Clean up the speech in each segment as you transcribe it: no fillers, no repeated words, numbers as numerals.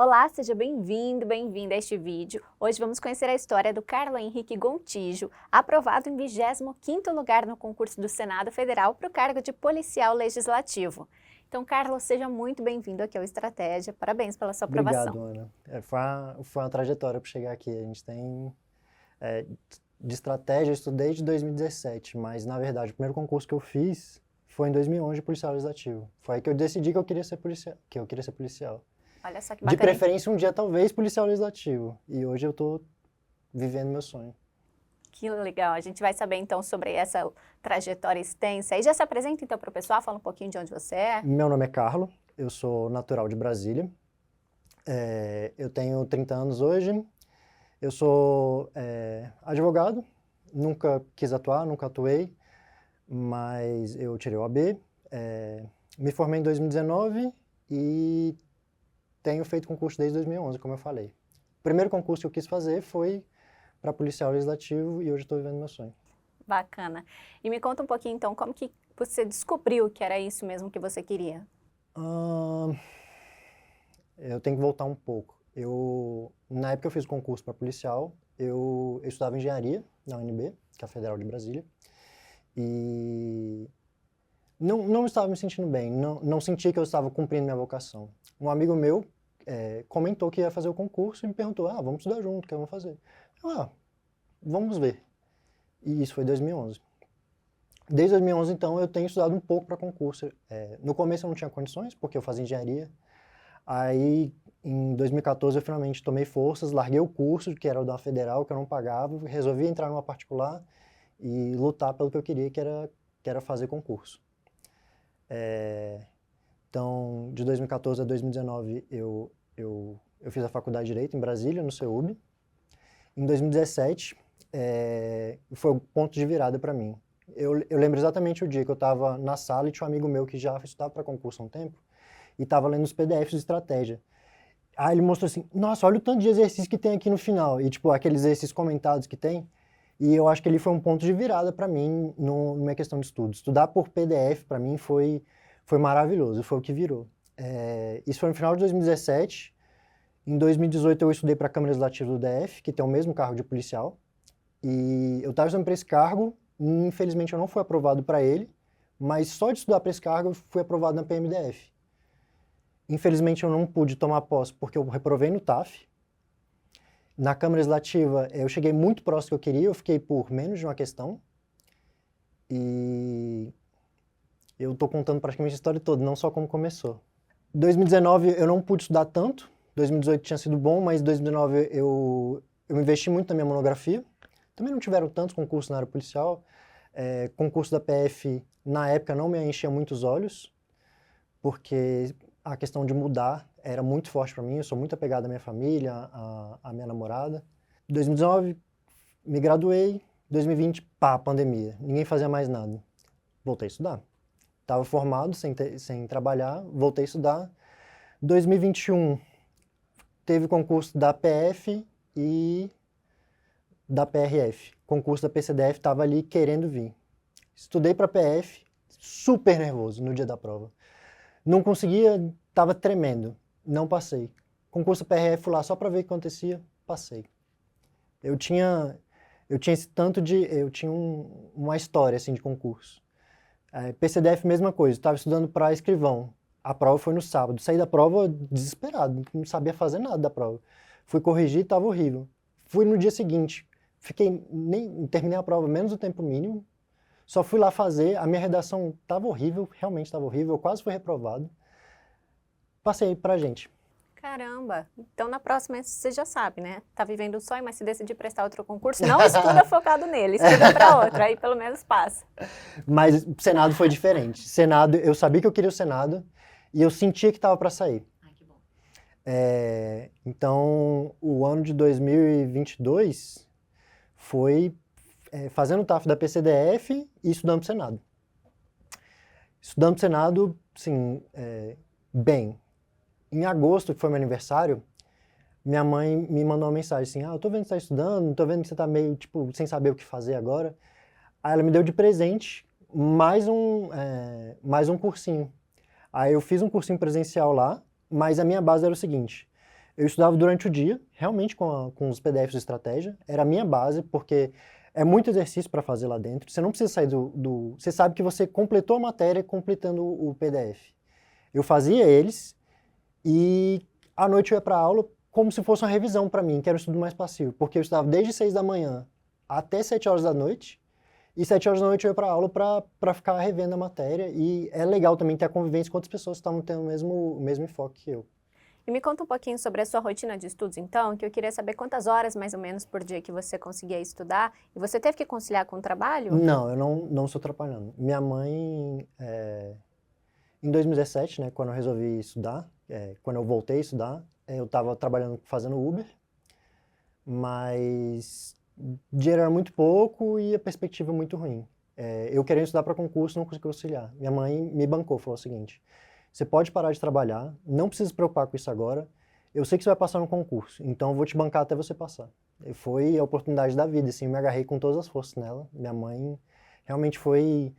Olá, seja bem-vindo, bem-vinda a este vídeo. Hoje vamos conhecer a história do Carlo Henrique Gontijo, aprovado em 25º lugar no concurso do Senado Federal para o cargo de policial legislativo. Então, Carlos, seja muito bem-vindo aqui ao Estratégia. Parabéns pela sua aprovação. Obrigado, Ana. Foi uma trajetória para chegar aqui. A gente tem... de estratégia, eu estudei desde 2017, mas, na verdade, o primeiro concurso que eu fiz foi em 2011 de policial legislativo. Foi aí que eu decidi que eu queria ser policial. Olha só que De bacana. preferência, um dia, talvez, policial legislativo. E hoje eu tô vivendo meu sonho. Que legal. A gente vai saber, então, sobre essa trajetória extensa. E já se apresenta, então, para o pessoal, fala um pouquinho de onde você é. Meu nome é Carlo, eu sou natural de Brasília. Eu tenho 30 anos hoje. Eu sou advogado, nunca quis atuar, nunca atuei, mas eu tirei o AB, me formei em 2019 e tenho feito concurso desde 2011, como eu falei. O primeiro concurso que eu quis fazer foi para policial legislativo e hoje estou vivendo meu sonho. Bacana. E me conta um pouquinho, então, como que você descobriu que era isso mesmo que você queria? Eu tenho que voltar um pouco. Na época que eu fiz o concurso para policial, eu estudava engenharia na UNB, que é a Federal de Brasília, e não estava me sentindo bem, não sentia que eu estava cumprindo minha vocação. Um amigo meu comentou que ia fazer o concurso e me perguntou, vamos estudar junto, o que vamos fazer? Vamos ver. E isso foi em 2011. Desde 2011, então, eu tenho estudado um pouco para concurso. No começo eu não tinha condições, porque eu fazia engenharia. Aí, em 2014, eu finalmente tomei forças, larguei o curso, que era o da federal, que eu não pagava, resolvi entrar numa particular e lutar pelo que eu queria, que era fazer concurso. Então, de 2014 a 2019, eu fiz a faculdade de Direito em Brasília, no CEUB. Em 2017, foi o ponto de virada para mim. Eu lembro exatamente o dia que eu estava na sala e tinha um amigo meu que já estudava para concurso há um tempo e estava lendo os PDFs de estratégia. Aí ele mostrou assim, nossa, olha o tanto de exercício que tem aqui no final. E, tipo, aqueles exercícios comentados que tem. E eu acho que ele foi um ponto de virada para mim numa questão de estudo. Estudar por PDF, para mim, foi maravilhoso, foi o que virou. Isso foi no final de 2017. Em 2018, eu estudei para a Câmara Legislativa do DF, que tem o mesmo cargo de policial. E eu estava estudando para esse cargo, e, infelizmente eu não fui aprovado para ele, mas só de estudar para esse cargo eu fui aprovado na PMDF. Infelizmente eu não pude tomar posse porque eu reprovei no TAF. Na Câmara Legislativa eu cheguei muito próximo do que eu queria, eu fiquei por menos de uma questão. E eu estou contando praticamente a história toda, não só como começou. 2019 eu não pude estudar tanto, 2018 tinha sido bom, mas 2019 eu investi muito na minha monografia. Também não tiveram tantos concursos na área policial. Concurso da PF, na época, não me enchia muito os olhos, porque a questão de mudar era muito forte para mim, eu sou muito apegado à minha família, à minha namorada. 2019, me graduei, 2020, pandemia, ninguém fazia mais nada. Voltei a estudar. Estava formado, sem trabalhar, voltei a estudar. 2021, teve concurso da PF e da PRF. Concurso da PCDF estava ali querendo vir. Estudei para PF, super nervoso no dia da prova. Não conseguia, estava tremendo, não passei. Concurso PRF, fui lá só para ver o que acontecia, passei. Eu tinha esse tanto de, eu tinha uma história assim de concurso. PCDF, mesma coisa, estava estudando para escrivão. A prova foi no sábado, saí da prova desesperado, não sabia fazer nada da prova. Fui corrigir, estava horrível. Fui no dia seguinte, terminei a prova menos do tempo mínimo, só fui lá fazer, a minha redação estava horrível, realmente estava horrível, eu quase fui reprovado. Passei pra gente. Caramba! Então, na próxima, você já sabe, né? Tá vivendo o sonho, mas se decidir prestar outro concurso, não estuda focado nele, estuda para outro, aí pelo menos passa. Mas o Senado foi diferente. Senado, eu sabia que eu queria o Senado e eu sentia que estava para sair. Ai, que bom. Então, o ano de 2022 foi fazendo o TAF da PCDF e estudando para o Senado. Estudando para o Senado, sim, bem. Em agosto, que foi meu aniversário, minha mãe me mandou uma mensagem assim, eu tô vendo que você tá estudando, tô vendo que você tá meio, tipo, sem saber o que fazer agora. Aí ela me deu de presente mais um cursinho. Aí eu fiz um cursinho presencial lá, mas a minha base era o seguinte, Eu estudava durante o dia, realmente com os PDFs de estratégia. Era a minha base, porque é muito exercício para fazer lá dentro. Você não precisa sair Você sabe que você completou a matéria completando o PDF. Eu fazia eles e à noite eu ia para a aula como se fosse uma revisão para mim, que era um estudo mais passivo. Porque eu estudava desde 6 da manhã até 7 horas da noite. E 7 horas da noite eu ia para a aula para ficar revendo a matéria. E é legal também ter a convivência com outras pessoas que estavam tendo o mesmo enfoque que eu. E me conta um pouquinho sobre a sua rotina de estudos, então, que eu queria saber quantas horas, mais ou menos, por dia que você conseguia estudar. E você teve que conciliar com o trabalho? Não, eu não estou trabalhando. Minha mãe, em 2017, né, quando eu resolvi estudar, quando eu voltei a estudar, eu estava trabalhando, fazendo Uber, mas dinheiro era muito pouco e a perspectiva muito ruim. Eu querendo estudar para concurso, não consegui conciliar. Minha mãe me bancou, falou o seguinte: você pode parar de trabalhar, não precisa se preocupar com isso agora, eu sei que você vai passar no concurso, então eu vou te bancar até você passar. E foi a oportunidade da vida, assim, eu me agarrei com todas as forças nela. Minha mãe realmente foi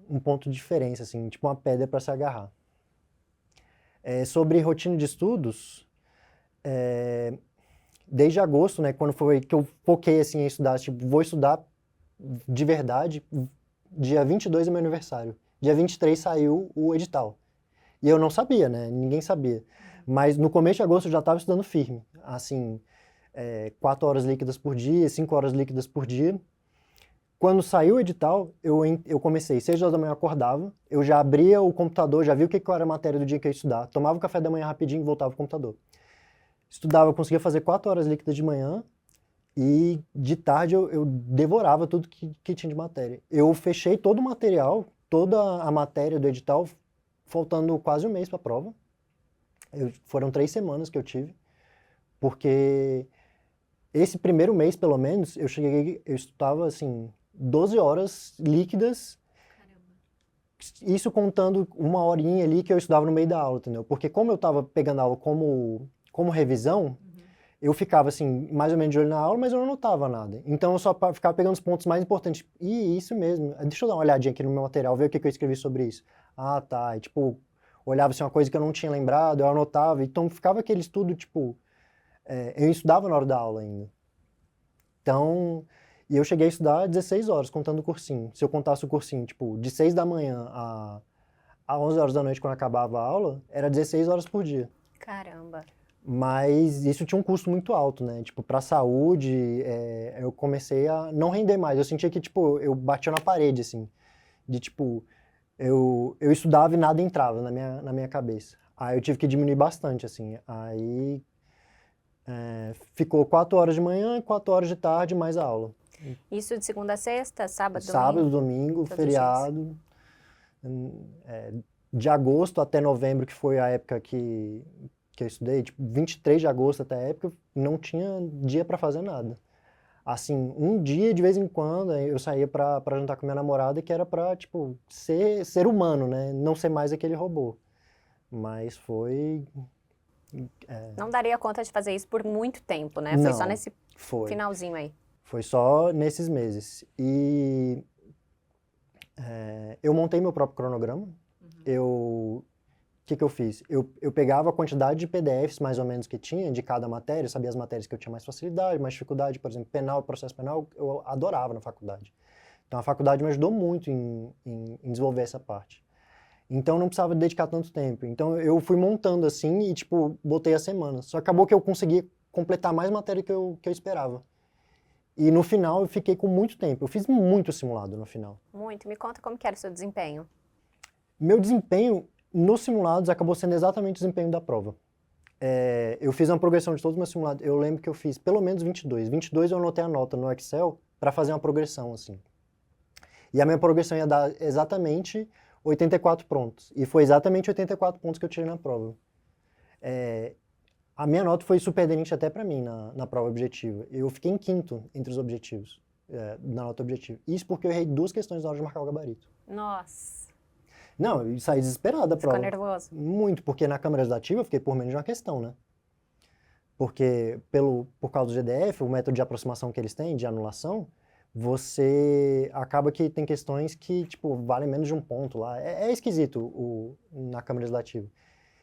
um ponto de diferença, assim, tipo uma pedra para se agarrar. Sobre rotina de estudos, desde agosto, né, quando foi que eu foquei assim, em estudar, tipo, vou estudar de verdade, dia 22 é meu aniversário. Dia 23 saiu o edital. E eu não sabia, né? Ninguém sabia. Mas no começo de agosto eu já estava estudando firme. Assim, 4 horas líquidas por dia, 5 horas líquidas por dia. Quando saiu o edital, eu comecei, 6 horas da manhã eu acordava, eu já abria o computador, já via o que era a matéria do dia que eu ia estudar, tomava o café da manhã rapidinho e voltava pro computador. Estudava, eu conseguia fazer 4 horas líquidas de manhã e de tarde eu devorava tudo que tinha de matéria. Eu fechei todo o material, toda a matéria do edital, faltando quase um mês para a prova. Foram 3 semanas que eu tive, porque esse primeiro mês, pelo menos, eu estudava assim, 12 horas líquidas. Caramba. Isso contando uma horinha ali que eu estudava no meio da aula, entendeu? Porque como eu estava pegando a aula como revisão, eu ficava assim, mais ou menos de olho na aula, mas eu não anotava nada. Então eu só ficava pegando os pontos mais importantes. E isso mesmo, deixa eu dar uma olhadinha aqui no meu material, ver o que eu escrevi sobre isso. Ah, tá. E, tipo, olhava assim uma coisa que eu não tinha lembrado, eu anotava. Então ficava aquele estudo, tipo, eu estudava na hora da aula ainda. Então, e eu cheguei a estudar 16 horas, contando o cursinho. Se eu contasse o cursinho, tipo, de 6 da manhã a 11 horas da noite, quando acabava a aula, era 16 horas por dia. Caramba! Mas isso tinha um custo muito alto, né? Tipo, pra saúde, eu comecei a não render mais. Eu sentia que, tipo, eu batia na parede, assim. De, tipo, eu estudava e nada entrava na minha cabeça. Aí eu tive que diminuir bastante, assim. Aí ficou 4 horas de manhã e 4 horas de tarde mais a aula. Isso de segunda a sexta, sábado, Sábado, domingo? domingo, feriado. De agosto até novembro, que foi a época que eu estudei, tipo, 23 de agosto até a época, não tinha dia para fazer nada. Assim, um dia, de vez em quando, eu saía pra jantar com minha namorada, que era pra, tipo, ser humano, né? Não ser mais aquele robô. Mas foi... Não daria conta de fazer isso por muito tempo, né? Foi Não, só nesse finalzinho aí. Foi só nesses meses. E eu montei meu próprio cronograma. O que eu fiz? Eu pegava a quantidade de PDFs, mais ou menos, que tinha de cada matéria, sabia as matérias que eu tinha mais facilidade, mais dificuldade, por exemplo, penal, processo penal, eu adorava na faculdade. Então a faculdade me ajudou muito em desenvolver essa parte. Então eu não precisava dedicar tanto tempo. Então eu fui montando assim e, tipo, botei as semanas. Só acabou que eu consegui completar mais matéria que eu esperava. E no final eu fiquei com muito tempo. Eu fiz muito simulado no final. Muito. Me conta como que era o seu desempenho. Meu desempenho nos simulados acabou sendo exatamente o desempenho da prova. Eu fiz uma progressão de todos os meus simulados. Eu lembro que eu fiz pelo menos 22. 22 eu anotei a nota no Excel para fazer uma progressão, assim. E a minha progressão ia dar exatamente 84 pontos. E foi exatamente 84 pontos que eu tirei na prova. A minha nota foi surpreendente até para mim na prova objetiva. Eu fiquei em quinto entre os objetivos, na nota objetiva. Isso porque eu errei 2 questões na hora de marcar o gabarito. Nossa! Não, eu saí desesperado da prova. Ficou nervoso? Muito, porque na câmara legislativa eu fiquei por menos de uma questão, né? Porque por causa do GDF, o método de aproximação que eles têm, de anulação, você acaba que tem questões que, tipo, valem menos de um ponto lá. É esquisito na câmara legislativa.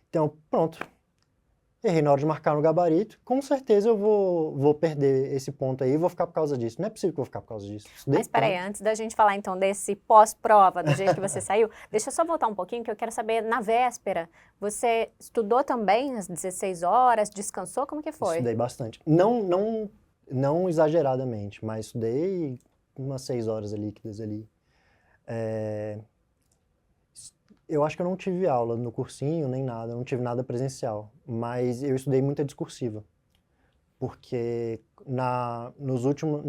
Então, pronto. errei na hora de marcar no gabarito, com certeza eu vou perder esse ponto aí e vou ficar por causa disso. Não é possível que eu vou ficar por causa disso. Estudei Mas peraí, tanto. antes da gente falar então desse pós-prova, do jeito que você saiu, deixa eu só voltar um pouquinho, que eu quero saber, na véspera, você estudou também às 16 horas, descansou, como que foi? Estudei bastante. Não exageradamente, mas estudei umas 6 horas ali, ali. Eu acho que eu não tive aula no cursinho, nem nada, não tive nada presencial, mas eu estudei muita discursiva, porque na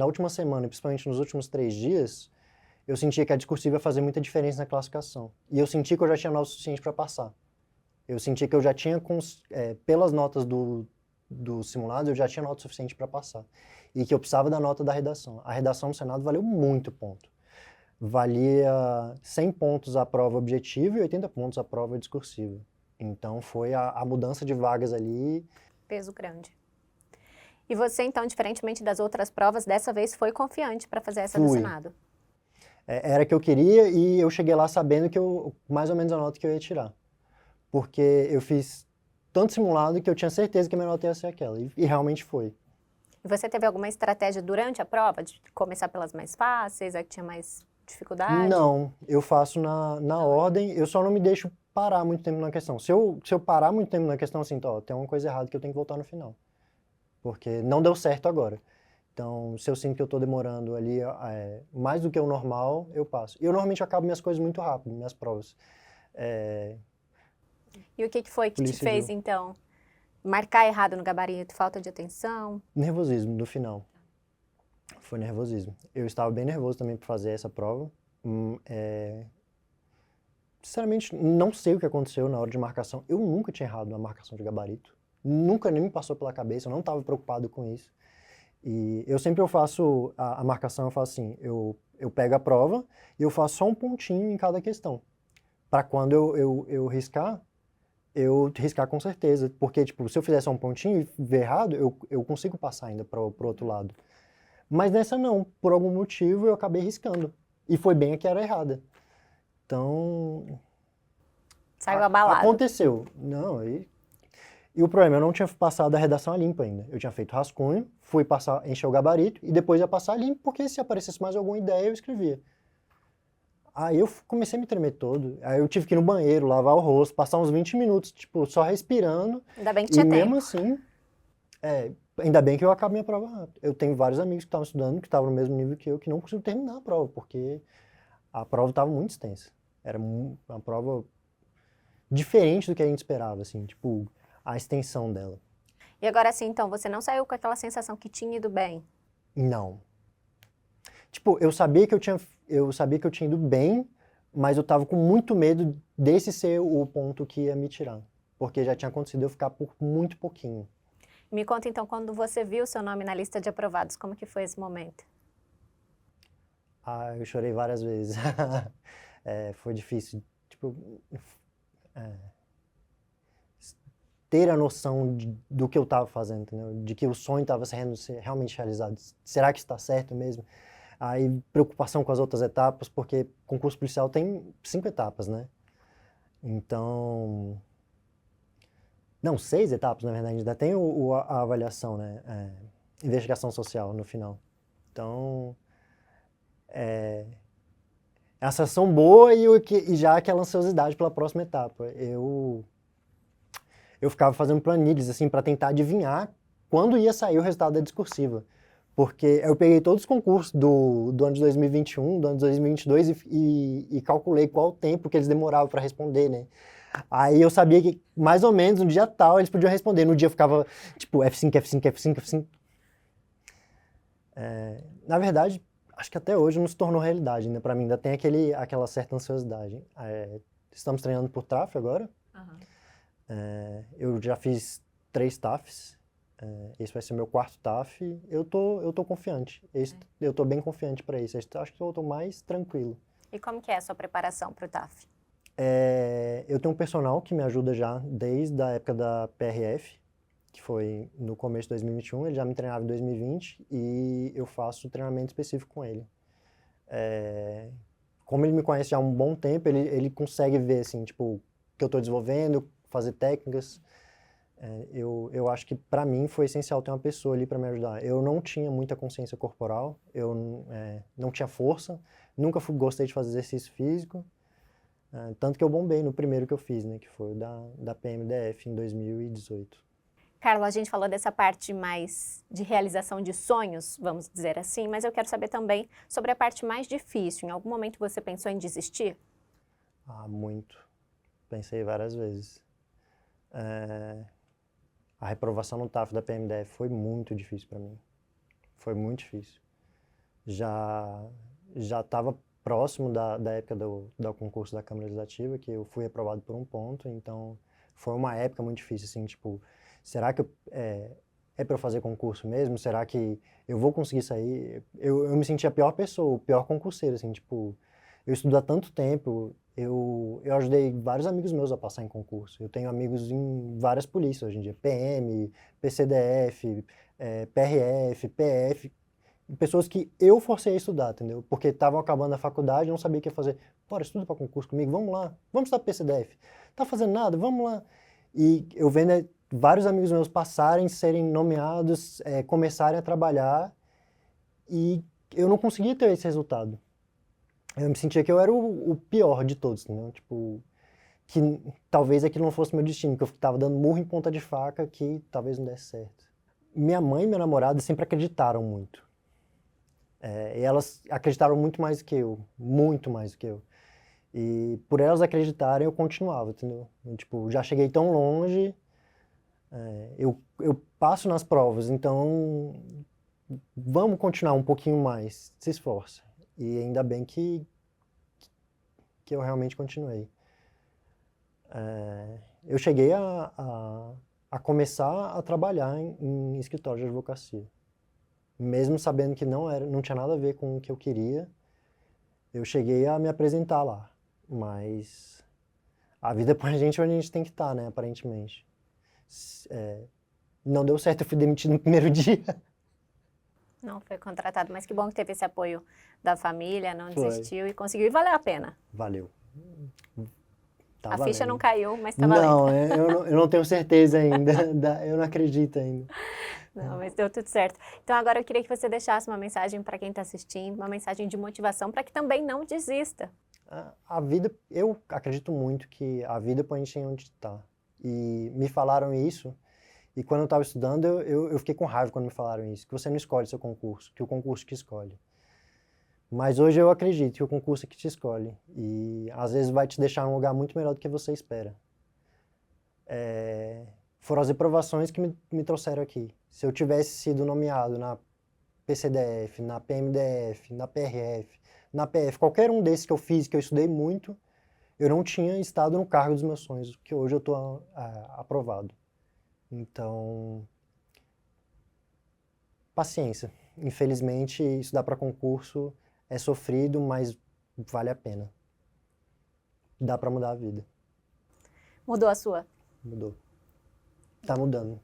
última semana, principalmente nos últimos 3 dias, eu sentia que a discursiva ia fazer muita diferença na classificação. E eu senti que eu já tinha nota suficiente para passar. Eu senti que eu já tinha, pelas notas do simulado, eu já tinha nota suficiente para passar. E que eu precisava da nota da redação. A redação no Senado valeu muito ponto. Valia 100 pontos a prova objetiva e 80 pontos a prova discursiva. Então foi a mudança de vagas ali. Peso grande. E você, então, diferentemente das outras provas, dessa vez foi confiante para fazer essa do Fui. Senado? Era que eu queria e eu cheguei lá sabendo que mais ou menos a nota que eu ia tirar. Porque eu fiz tanto simulado que eu tinha certeza que a minha nota ia ser aquela. E realmente foi. E você teve alguma estratégia durante a prova, de começar pelas mais fáceis, a que tinha mais dificuldade? Não, eu faço na ordem, eu só não me deixo parar muito tempo na questão. Se eu parar muito tempo na questão, assim, ó, tem uma coisa errada que eu tenho que voltar no final. Porque não deu certo agora. Então, se eu sinto que eu tô demorando ali mais do que o normal, eu passo. E eu normalmente acabo minhas coisas muito rápido, minhas provas. E o que foi que te Polícia fez, Civil. então, marcar errado no gabarito? Falta de atenção? Nervosismo no final. Foi nervosismo. Eu estava bem nervoso também para fazer essa prova. Sinceramente, não sei o que aconteceu na hora de marcação. Eu nunca tinha errado na marcação de gabarito. Nunca nem me passou pela cabeça, eu não estava preocupado com isso. E eu sempre faço a marcação, eu faço assim, eu pego a prova e eu faço só um pontinho em cada questão. Para quando eu riscar, eu riscar com certeza. Porque, tipo, se eu fizer só um pontinho e ver errado, eu consigo passar ainda pro outro lado. Mas nessa não, por algum motivo eu acabei riscando. E foi bem a que era errada. Então, Saiu abalado. aconteceu. Não, e o problema, eu não tinha passado a redação a limpo ainda. Eu tinha feito rascunho, fui passar, encher o gabarito e depois ia passar a limpo, porque se aparecesse mais alguma ideia, eu escrevia. Aí eu comecei a me tremer todo. Aí eu tive que ir no banheiro, lavar o rosto, passar uns 20 minutos, tipo, só respirando. Ainda bem que E tinha mesmo tempo. assim, ainda bem que eu acabo minha prova rápido. Eu tenho vários amigos que estavam estudando, que estavam no mesmo nível que eu, que não conseguiram terminar a prova, porque a prova estava muito extensa. Era uma prova diferente do que a gente esperava, assim, tipo, a extensão dela. E agora sim, então, você não saiu com aquela sensação que tinha ido bem? Não. Tipo, eu sabia que eu tinha ido bem, mas eu tava com muito medo desse ser o ponto que ia me tirar. Porque já tinha acontecido eu ficar por muito pouquinho. Me conta então, quando você viu o seu nome na lista de aprovados, como que foi esse momento? Eu chorei várias vezes. Foi difícil. Tipo, ter a noção do que eu estava fazendo, entendeu? De que o sonho estava sendo realmente realizado. Será que está certo mesmo? Aí, preocupação com as outras etapas, porque concurso policial tem 5 etapas, né? Então... Não, 6 etapas, na verdade. Ainda tem a avaliação, né? Investigação social no final. Então... É a sensação boa e já aquela ansiosidade pela próxima etapa. Eu ficava fazendo planilhas, assim, para tentar adivinhar quando ia sair o resultado da discursiva. Porque eu peguei todos os concursos do ano de 2021, do ano de 2022 e calculei qual o tempo que eles demoravam para responder, né? Aí eu sabia que, mais ou menos, no dia tal, eles podiam responder. No dia eu ficava, tipo, F5, F5, F5, F5. Na verdade, acho que até hoje não se tornou realidade, né? Para mim ainda tem aquela certa ansiosidade. Estamos treinando por TAF agora. Eu já fiz 3 TAFs. Esse vai ser meu 4º TAF. Eu tô confiante. Eu tô bem confiante para isso. Acho que eu tô mais tranquilo. E como que é a sua preparação para o TAF? Eu tenho um personal que me ajuda já desde a época da PRF, que foi no começo de 2021. Ele já me treinava em 2020 e eu faço treinamento específico com ele. Como ele me conhece já há um bom tempo, ele consegue ver, assim, tipo, o que eu tô desenvolvendo, fazer técnicas. Eu acho que para mim foi essencial ter uma pessoa ali para me ajudar. Eu não tinha muita consciência corporal, eu não tinha força, nunca gostei de fazer exercício físico, tanto que eu bombei no primeiro que eu fiz, né, que foi o da PMDF em 2018. Carla, a gente falou dessa parte mais de realização de sonhos, vamos dizer assim, mas eu quero saber também sobre a parte mais difícil. Em algum momento você pensou em desistir? Muito. Pensei várias vezes. A reprovação no TAF da PMDF foi muito difícil para mim. Foi muito difícil. Já estava próximo da época do concurso da Câmara Legislativa, que eu fui reprovado por 1 ponto, então foi uma época muito difícil, assim, tipo, será que é para eu fazer concurso mesmo? Será que eu vou conseguir sair? Eu me senti a pior pessoa, o pior concurseiro, assim, tipo, eu estudo há tanto tempo, eu ajudei vários amigos meus a passar em concurso. Eu tenho amigos em várias polícias hoje em dia, PM, PCDF, PRF, PF, pessoas que eu forcei a estudar, entendeu? Porque estavam acabando a faculdade, não sabia o que fazer. Bora, estuda para concurso comigo, vamos lá, vamos estudar PCDF. Tá fazendo nada, vamos lá. E eu vendo vários amigos meus passarem, serem nomeados, começarem a trabalhar, e eu não conseguia ter esse resultado. Eu me sentia que eu era o pior de todos, né? Tipo, que talvez aquilo não fosse meu destino, que eu estava dando murro em ponta de faca, que talvez não desse certo. Minha mãe e minha namorada sempre acreditaram muito. E elas acreditaram muito mais do que eu, muito mais do que eu. E por elas acreditarem, eu continuava, entendeu? Tipo, já cheguei tão longe, eu passo nas provas, então vamos continuar um pouquinho mais, se esforça. E ainda bem que eu realmente continuei. Eu cheguei a começar a trabalhar em escritório de advocacia. Mesmo sabendo que não tinha nada a ver com o que eu queria, eu cheguei a me apresentar lá. Mas a vida põe a gente onde a gente tem que estar, né, aparentemente. Não deu certo, eu fui demitido no primeiro dia. Não foi contratado, mas que bom que teve esse apoio da família, não Foi. desistiu e conseguiu, e valeu a pena. Valeu. Tá A ficha valendo. não caiu, mas tá valendo. Não, eu não tenho certeza ainda, eu não acredito ainda. Não, mas deu tudo certo. Então agora eu queria que você deixasse uma mensagem para quem está assistindo, uma mensagem de motivação para que também não desista. A vida, eu acredito muito que a vida põe a gente onde está. E me falaram isso, e quando eu estava estudando, eu fiquei com raiva quando me falaram isso, que você não escolhe seu concurso, que o concurso que escolhe. Mas hoje eu acredito que o concurso é que te escolhe, e às vezes vai te deixar num lugar muito melhor do que você espera. Foram as reprovações que me trouxeram aqui. Se eu tivesse sido nomeado na PCDF, na PMDF, na PRF, na PF, qualquer um desses que eu fiz, que eu estudei muito, eu não tinha estado no cargo dos meus sonhos, que hoje eu estou aprovado. Então, paciência. Infelizmente, estudar para concurso é sofrido, mas vale a pena. Dá para mudar a vida. Mudou a sua? Mudou. Tá mudando.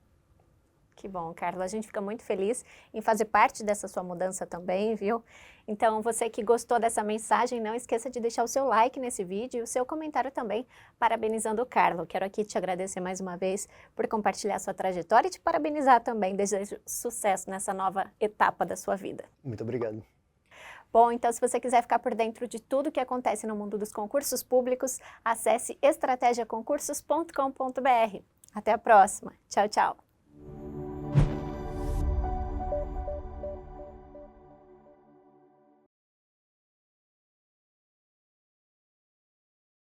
Que bom, Carla. A gente fica muito feliz em fazer parte dessa sua mudança também, viu? Então, você que gostou dessa mensagem, não esqueça de deixar o seu like nesse vídeo e o seu comentário também, parabenizando o Carla. Quero aqui te agradecer mais uma vez por compartilhar sua trajetória e te parabenizar também. Desejo sucesso nessa nova etapa da sua vida. Muito obrigado. Bom, então se você quiser ficar por dentro de tudo que acontece no mundo dos concursos públicos, acesse estrategiaconcursos.com.br. Até a próxima. Tchau, tchau.